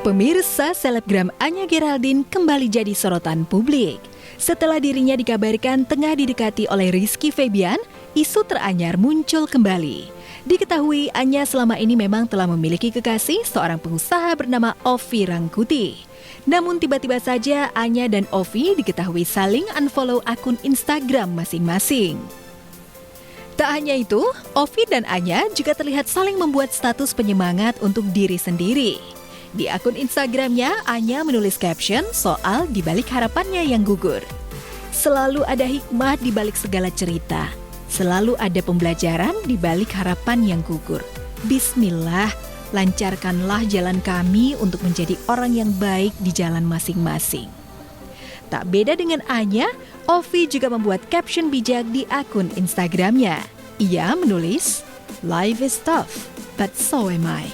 Pemirsa, selebgram Anya Geraldine kembali jadi sorotan publik. Setelah dirinya dikabarkan tengah didekati oleh Rizky Febian, isu teranyar muncul kembali. Diketahui Anya selama ini memang telah memiliki kekasih seorang pengusaha bernama Ovi Rangkuti. Namun tiba-tiba saja Anya dan Ovi diketahui saling unfollow akun Instagram masing-masing. Tak hanya itu, Ovi dan Anya juga terlihat saling membuat status penyemangat untuk diri sendiri. Di akun Instagramnya, Anya menulis caption soal dibalik harapannya yang gugur. Selalu ada hikmah di balik segala cerita. Selalu ada pembelajaran di balik harapan yang gugur. Bismillah, lancarkanlah jalan kami untuk menjadi orang yang baik di jalan masing-masing. Tak beda dengan Anya, Ovi juga membuat caption bijak di akun Instagramnya. Ia menulis, "Life is tough, but so am I."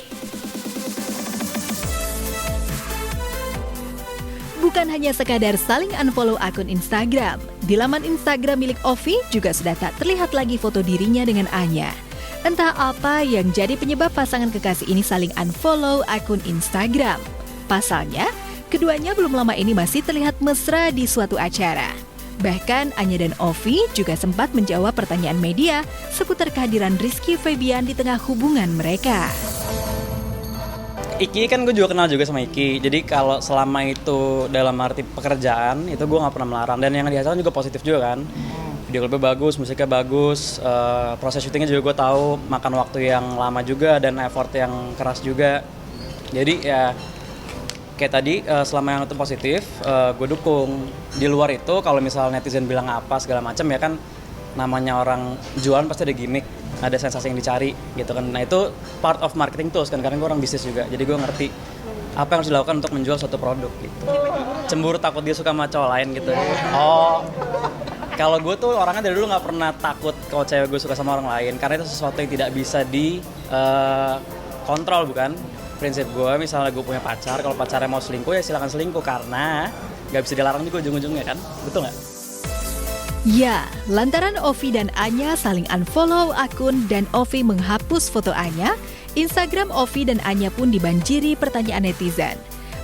Bukan hanya sekadar saling unfollow akun Instagram, di laman Instagram milik Ovi juga sudah tak terlihat lagi foto dirinya dengan Anya. Entah apa yang jadi penyebab pasangan kekasih ini saling unfollow akun Instagram. Pasalnya, keduanya belum lama ini masih terlihat mesra di suatu acara. Bahkan Anya dan Ovi juga sempat menjawab pertanyaan media seputar kehadiran Rizky Febian di tengah hubungan mereka. Iki kan gue juga kenal juga sama Iki. Jadi kalau selama itu dalam arti pekerjaan itu gue nggak pernah melarang. Dan yang dihasilkan juga positif juga kan. Video klipnya bagus, musiknya bagus, proses syutingnya juga gue tahu makan waktu yang lama juga dan effort yang keras juga. Jadi ya kayak tadi selama yang itu positif, gue dukung. Di luar itu kalau misal netizen bilang apa segala macam ya kan namanya orang jualan pasti ada gimmick, ada sensasi yang dicari gitu kan. Nah itu part of marketing tools kan, karena gue orang bisnis juga. Jadi gue ngerti apa yang harus dilakukan untuk menjual suatu produk gitu. Cemburu takut dia suka sama cowok lain gitu. Oh, kalau gue tuh orangnya dari dulu nggak pernah takut kalau cewek gue suka sama orang lain, karena itu sesuatu yang tidak bisa di kontrol bukan. Prinsip gue misalnya gue punya pacar, kalau pacarnya mau selingkuh ya silakan selingkuh, karena nggak bisa dilarang juga ujung-ujungnya kan, betul nggak? Ya, lantaran Ovi dan Anya saling unfollow akun dan Ovi menghapus foto Anya, Instagram Ovi dan Anya pun dibanjiri pertanyaan netizen.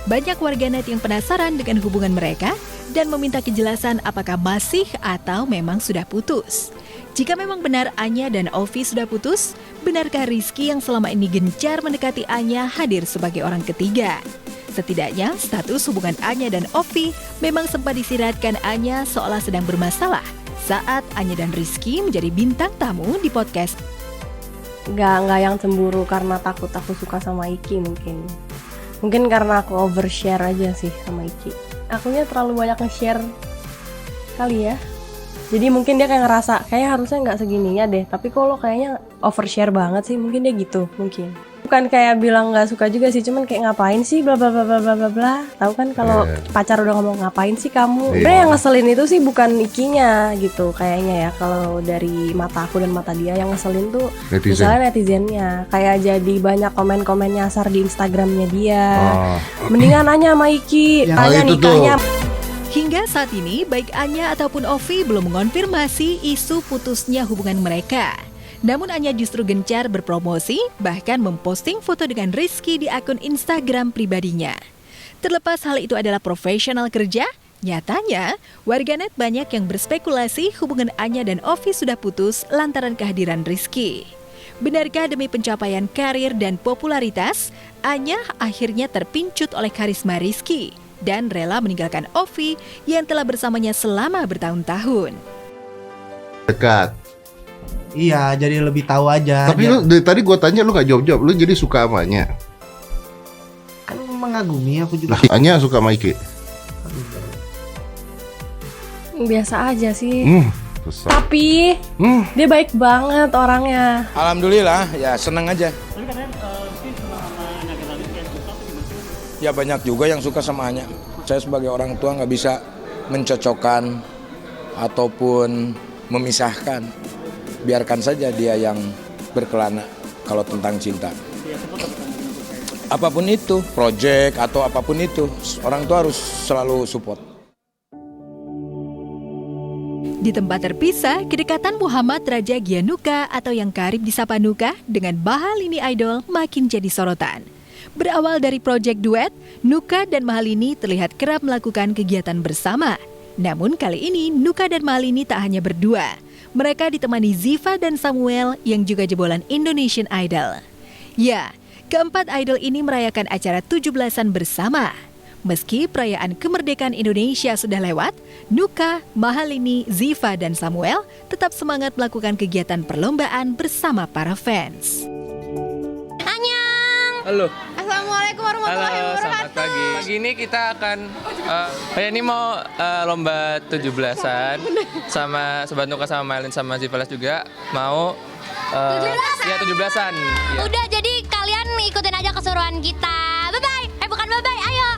Banyak warganet yang penasaran dengan hubungan mereka dan meminta kejelasan apakah masih atau memang sudah putus. Jika memang benar Anya dan Ovi sudah putus, benarkah Rizky yang selama ini gencar mendekati Anya hadir sebagai orang ketiga? Setidaknya, status hubungan Anya dan Ovi memang sempat disiratkan Anya seolah sedang bermasalah saat Anya dan Rizky menjadi bintang tamu di podcast. Nggak yang cemburu karena takut aku suka sama Iki mungkin. Mungkin karena aku overshare aja sih sama Iki. Akunya terlalu banyak nge-share kali ya. Jadi mungkin dia kayak ngerasa, kayak harusnya nggak segininya deh. Tapi kok lo kayaknya overshare banget sih, mungkin dia gitu, mungkin. Bukan kayak bilang nggak suka juga sih, cuman kayak ngapain sih bla bla bla bla bla bla bla. Tahu kan kalau pacar udah ngomong ngapain sih kamu. Sebenarnya yang ngeselin itu sih bukan Ikinya gitu kayaknya ya. Kalau dari mata aku dan mata dia yang ngeselin tuh misalnya netizennya. Kayak jadi banyak komen-komen nyasar di Instagramnya dia. Mendingan nanya sama Iki, tanya nikahnya. Hingga saat ini, baik Anya ataupun Ovi belum mengonfirmasi isu putusnya hubungan mereka. Namun Anya justru gencar berpromosi, bahkan memposting foto dengan Rizky di akun Instagram pribadinya. Terlepas hal itu adalah profesional kerja, nyatanya warganet banyak yang berspekulasi hubungan Anya dan Ovi sudah putus lantaran kehadiran Rizky. Benarkah demi pencapaian karir dan popularitas, Anya akhirnya terpincut oleh karisma Rizky dan rela meninggalkan Ovi yang telah bersamanya selama bertahun-tahun? Dekat. Iya, jadi lebih tahu aja. Tapi lu dari tadi gue tanya lu nggak jawab-jawab. Lu jadi suka sama Anya? Kan mengagumi aku juga. Anya suka sama Iki? Biasa aja sih. Susah. Tapi dia baik banget orangnya. Alhamdulillah, ya seneng aja. Ya banyak juga yang suka sama Anya. Saya sebagai orang tua nggak bisa mencocokkan ataupun memisahkan. Biarkan saja dia yang berkelana kalau tentang cinta. Apapun itu, project atau apapun itu, orang tua harus selalu support. Di tempat terpisah, kedekatan Muhammad Raja Giannuka atau yang karib disapa Nuka dengan Baha Lini Idol makin jadi sorotan. Berawal dari proyek duet, Nuka dan Mahalini terlihat kerap melakukan kegiatan bersama. Namun kali ini Nuka dan Mahalini tak hanya berdua. Mereka ditemani Ziva dan Samuel yang juga jebolan Indonesian Idol. Ya, keempat idol ini merayakan acara 17-an bersama. Meski perayaan kemerdekaan Indonesia sudah lewat, Nuka, Mahalini, Ziva, dan Samuel tetap semangat melakukan kegiatan perlombaan bersama para fans. Halo. Assalamualaikum warahmatullahi Halo, wabarakatuh. selamat pagi. Pagi ini kita akan ini mau lomba 17-an sama Sobat Nuka sama Mailin sama Zivalas juga mau 17-an. Ya. Udah, jadi kalian ikutin aja keseruan kita. Bye-bye. Bukan bye-bye, ayo.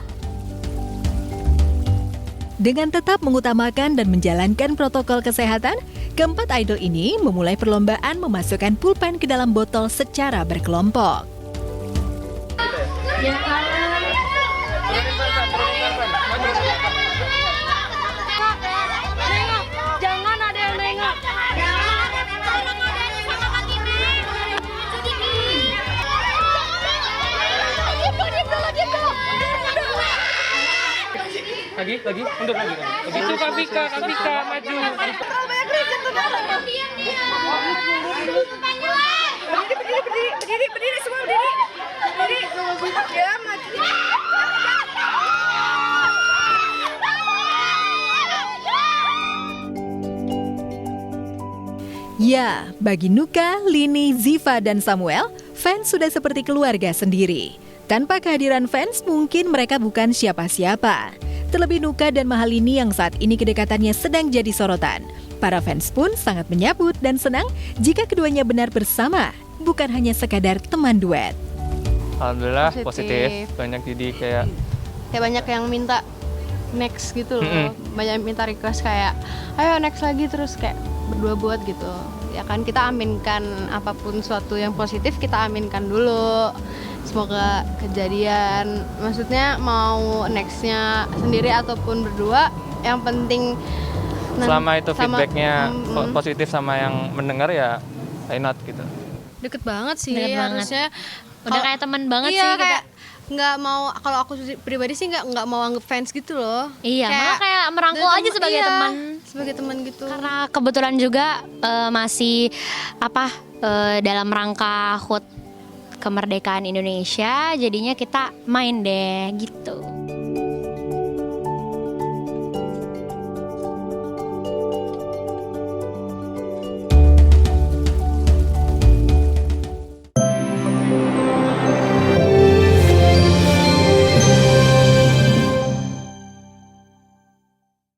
Dengan tetap mengutamakan dan menjalankan protokol kesehatan, keempat idol ini memulai perlombaan memasukkan pulpen ke dalam botol secara berkelompok. Jangan ada yang nengok. Lagi, untuk lagi. Begitu Kak Vika maju. Berdiri semua, berdiri. Ya, maju. Ya, bagi Nuka, Lini, Ziva, dan Samuel, fans sudah seperti keluarga sendiri. Tanpa kehadiran fans, mungkin mereka bukan siapa-siapa. Terlebih Nuka dan Mahalini yang saat ini kedekatannya sedang jadi sorotan. Para fans pun sangat menyambut dan senang jika keduanya benar bersama, bukan hanya sekadar teman duet. Alhamdulillah positif. Banyak jadi kayak Banyak yang minta next gitu loh. Banyak minta request kayak ayo next lagi, terus kayak berdua buat gitu. Ya kan, kita aminkan apapun suatu yang positif, kita aminkan dulu. Semoga kejadian, maksudnya mau nextnya sendiri ataupun berdua, yang penting selama itu feedbacknya positif sama yang mendengar ya why not gitu. deket banget sih. Deket banget. Harusnya Udah kayak teman banget iya, sih kita. kayak nggak mau, kalau aku pribadi sih nggak mau anggap fans gitu loh. Iya, malah kayak merangkul aja sebagai iya, teman. sebagai teman gitu. Karena kebetulan juga masih dalam rangka HUT kemerdekaan Indonesia, jadinya kita main deh gitu.